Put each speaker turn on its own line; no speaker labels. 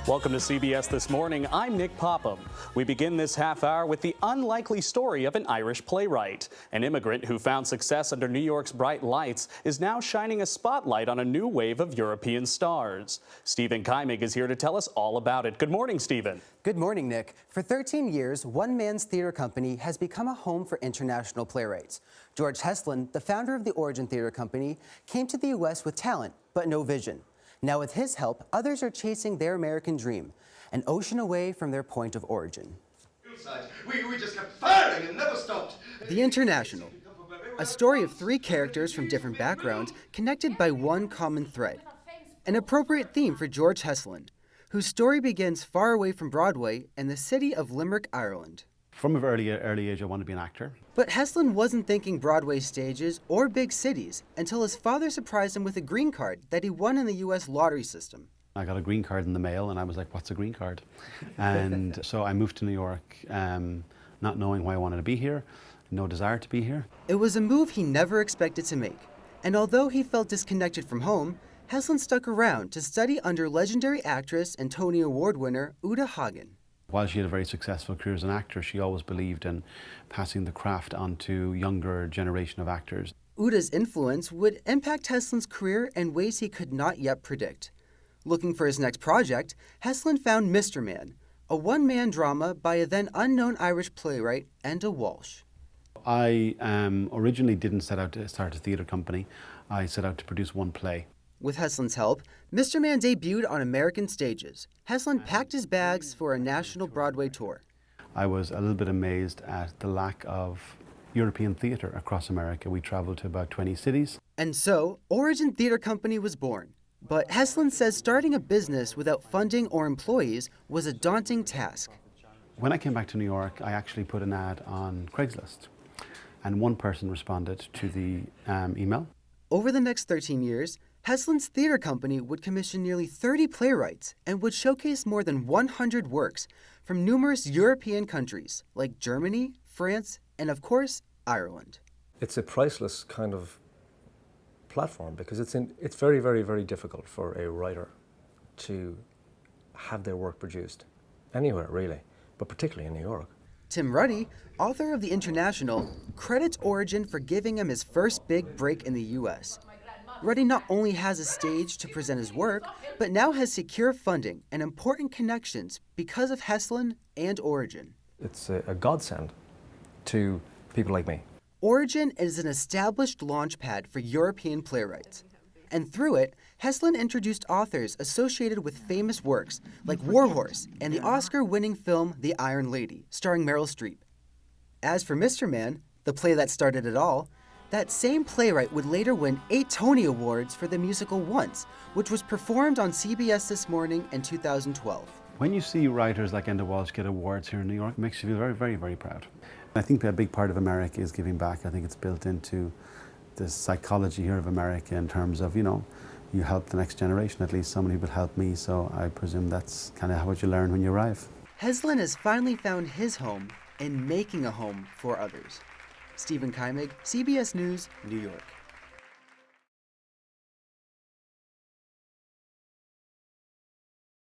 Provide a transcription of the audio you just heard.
Welcome to CBS This Morning. I'm Nick Popham. We begin this half hour with the unlikely story of an Irish playwright. An immigrant who found success under New York's bright lights is now shining a spotlight on a new wave of European stars. Stephen Keimig is here to tell us all about it. Good morning, Stephen.
Good morning, Nick. For 13 years, One Man's Theater Company has become a home for international playwrights. George Heslin, the founder of the Origin Theater Company, came to the U.S. with talent, but no vision. Now with his help, others are chasing their American dream, an ocean away from their point of origin.
We just kept firing and never stopped.
The International, a story of three characters from different backgrounds connected by one common thread. An appropriate theme for George Heslin, whose story begins far away from Broadway in the city of Limerick, Ireland.
From an early age, I wanted to be an actor.
But Heslin wasn't thinking Broadway stages or big cities until his father surprised him with a green card that he won in the U.S. lottery system.
I got a green card in the mail and I was like, what's a green card? And so I moved to New York, not knowing why I wanted to be here, no desire to be here.
It was a move he never expected to make. And although he felt disconnected from home, Heslin stuck around to study under legendary actress and Tony Award winner Uta Hagen.
While she had a very successful career as an actor, she always believed in passing the craft on to younger generation of actors.
Uta's influence would impact Heslin's career in ways he could not yet predict. Looking for his next project, Heslin found Mr. Man, a one-man drama by a then unknown Irish playwright, Enda Walsh.
I originally didn't set out to start a theatre company. I set out to produce one play.
With Heslin's help, Mr. Man debuted on American stages. Heslin packed his bags for a national Broadway tour.
I was a little bit amazed at the lack of European theatre across America. We traveled to about 20 cities.
And so, Origin Theater Company was born. But Heslin says starting a business without funding or employees was a daunting task.
When I came back to New York, I actually put an ad on Craigslist. And one person responded to the email.
Over the next 13 years, Heslin's theater company would commission nearly 30 playwrights and would showcase more than 100 works from numerous European countries like Germany, France, and of course, Ireland.
It's a priceless kind of platform because it's very, very, very difficult for a writer to have their work produced anywhere really, but particularly in New York.
Tim Ruddy, author of The International, credits Origin for giving him his first big break in the U.S. Ruddy not only has a stage to present his work, but now has secure funding and important connections because of Heslin and Origin.
It's a godsend to people like me.
Origin is an established launchpad for European playwrights. And through it, Heslin introduced authors associated with famous works like Warhorse and the Oscar-winning film The Iron Lady, starring Meryl Streep. As for Mr. Man, the play that started it all, that same playwright would later win 8 Tony Awards for the musical Once, which was performed on CBS This Morning in 2012.
When you see writers like Enda Walsh get awards here in New York, it makes you feel very, very, very proud. I think that a big part of America is giving back. I think it's built into the psychology here of America in terms of, you help the next generation, at least somebody will help me, so I presume that's kind of what you learn when you arrive.
Heslin has finally found his home in making a home for others. Stephen Keimig, CBS News, New York.